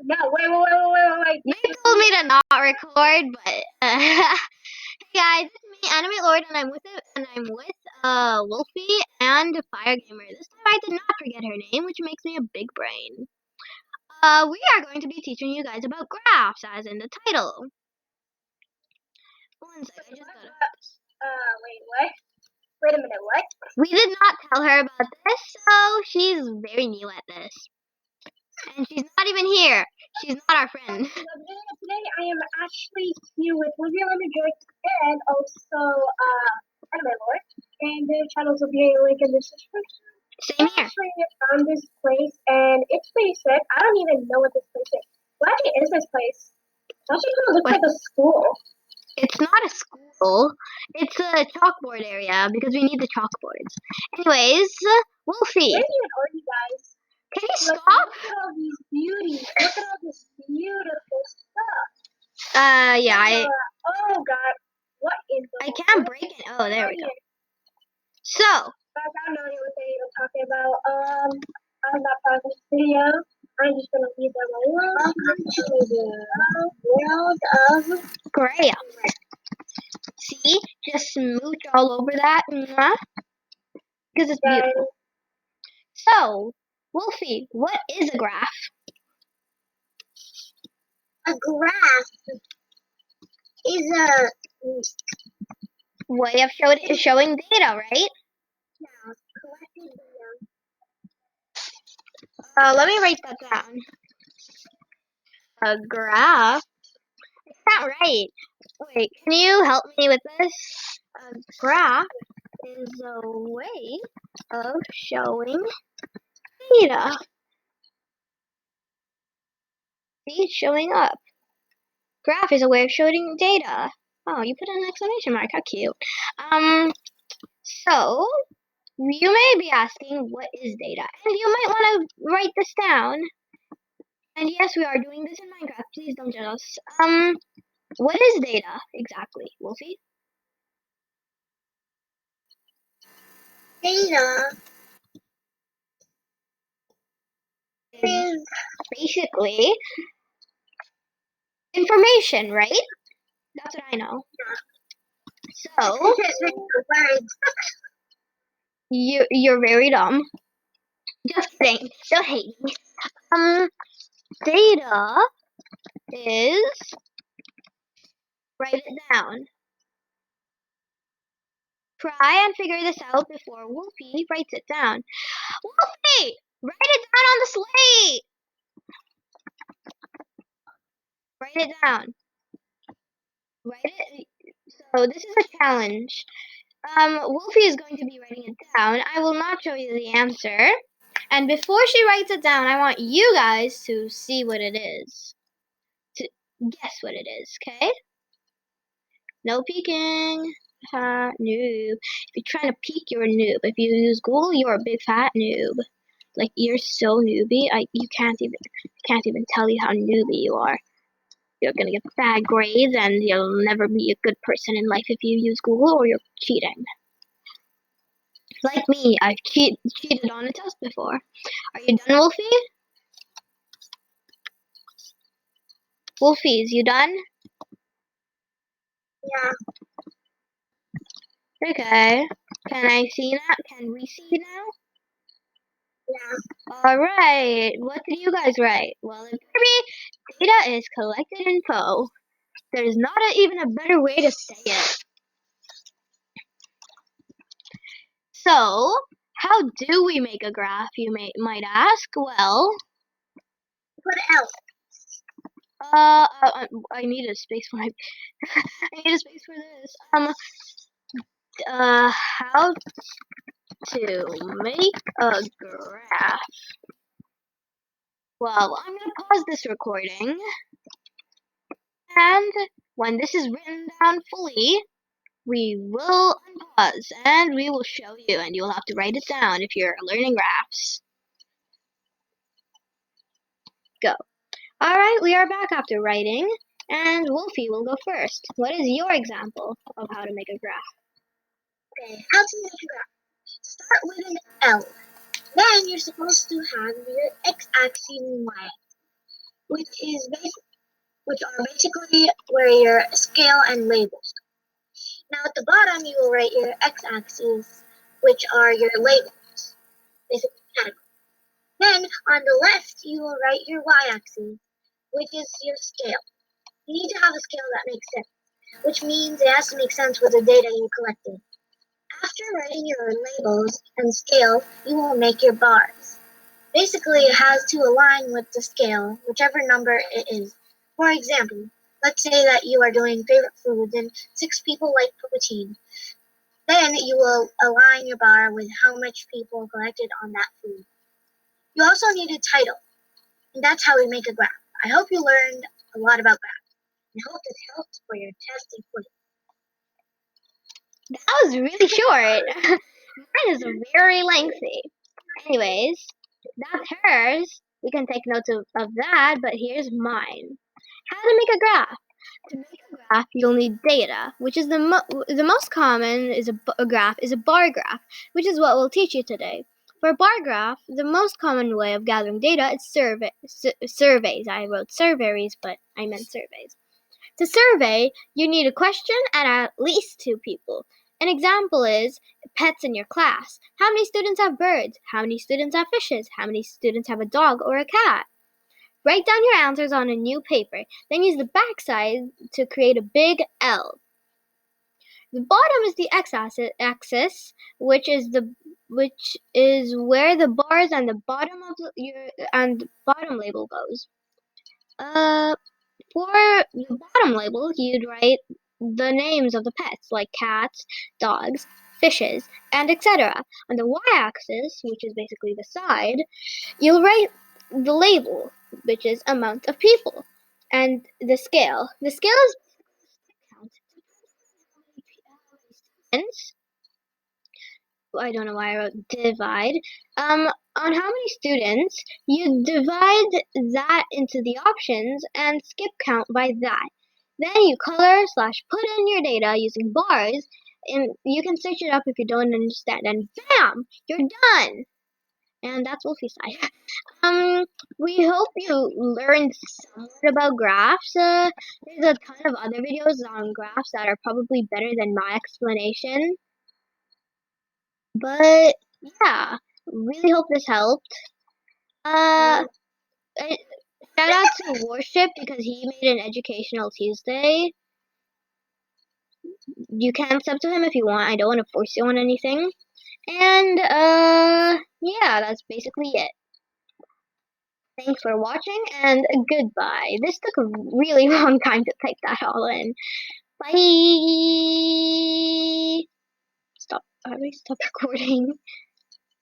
No, wait. You told me to not record, but hey guys, it's me, Anime Lord, and I'm with Wolfie and Fire Gamer. This time I did not forget her name, which makes me a big brain. We are going to be teaching you guys about graphs, as in the title. One sec, I just gotta. Wait, what? Wait a minute, what? We did not tell her about this, so she's very new at this. And she's not even here. She's not our friend. Today I am actually here with Wxolfylemondrxps and also Anime Lord, and their channels will be a link in the description. Same here. I actually found this place, and it's pretty sick. I don't even know what this place is. What actually is this place? It actually kind of looks like a school. It's not a school. It's a chalkboard area because we need the chalkboards. Anyways, Wolfie. Where even are you guys? Can you stop? Look at all these beauties. Look at all this beautiful stuff. Yeah, oh God. What is I can't break it. Oh, there we go. So. Guys, I have no idea what they were talking about. I'm not part of this video. I'm just gonna leave them alone. Welcome to the world of Graham. See? Just smooch all over that. Because it's beautiful. So, Wolfie, what is a graph? A graph is a way of showing data, right? Yeah, collecting data. Let me write that down. A graph. It's not right. Wait, can you help me with this? A graph is a way of showing data. See, it's showing up. Graph is a way of showing data. Oh, you put an exclamation mark. How cute. So you may be asking, what is data? And you might want to write this down. And yes, we are doing this in Minecraft. Please don't judge us. What is data exactly, Wolfie? Data is basically information, right? That's what I know. So you're very dumb. Just kidding. Don't hate me. Data is, write it down. Try and figure this out before Wolfie writes it down. Wolfie, write it down on the slate. Write it down. Write it. So this is a challenge. Wolfie is going to be writing it down. I will not show you the answer. And before she writes it down, I want you guys to see what it is. To guess what it is, okay? No peeking. Ha, noob. If you're trying to peek, you're a noob. If you use Google, you're a big fat noob. Like, you're so newbie, you can't even tell you how newbie you are. You're gonna get bad grades, and you'll never be a good person in life if you use Google, or you're cheating. Like me, I've cheated on a test before. Are you done, Wolfie? Wolfie, is you done? Yeah. Okay. Can I see that? Can we see now? Yeah. Alright. What did you guys write? Well, in Kirby, data is collected info. There's not even a better way to say it. So, how do we make a graph, you might ask? Well, What else? I need a space for my I need a space for this. How to make a graph. Well, I'm gonna pause this recording, and when this is written down fully, we will unpause and we will show you, and you'll have to write it down if you're learning graphs. Go. Alright, we are back after writing, and Wolfie will go first. What is your example of how to make a graph? Okay, how to make a graph. Start with an L. Then you're supposed to have your x-axis and y. which are basically where your scale and labels. Now at the bottom you will write your x-axis, which are your labels, basically categories. Then on the left you will write your y-axis, which is your scale. You need to have a scale that makes sense, which means it has to make sense with the data you collected. After writing your labels and scale, you will make your bars. Basically, it has to align with the scale, whichever number it is. For example, let's say that you are doing favorite foods and 6 people like protein. Then you will align your bar with how much people collected on that food. You also need a title, and that's how we make a graph. I hope you learned a lot about graphs, and hope this helps for your testing quiz. That was really short. Mine is very lengthy. Anyways, that's hers. We can take notes of that, but here's mine. How to make a graph. To make a graph, you'll need data, which is the most common is a graph is a bar graph, which is what we'll teach you today. For a bar graph, the most common way of gathering data is surveys. I wrote surveys, but I meant surveys. To survey, you need a question and at least 2 people. An example is pets in your class. How many students have birds? How many students have fishes? How many students have a dog or a cat? Write down your answers on a new paper, then use the backside to create a big L. The bottom is the x-axis, which is where the bars and the bottom of your bottom label goes. For the bottom label, you'd write the names of the pets, like cats, dogs, fishes, and etc. On the y-axis, which is basically the side, you'll write the label, which is amount of people, and the scale. The scale is count. Students. I don't know why I wrote divide. On how many students, you divide that into the options and skip count by that. Then you color/put in your data using bars, and you can search it up if you don't understand. And bam, you're done. And that's Wolfie's side. We hope you learned somewhat about graphs. There's a ton of other videos on graphs that are probably better than my explanation. But yeah, really hope this helped. Uh, Shout out to Worship because he made an educational Tuesday. You can sub to him if you want. I don't want to force you on anything. And yeah, that's basically it. Thanks for watching and goodbye. This took a really long time to type that all in. Bye. Stop. How do I stop recording?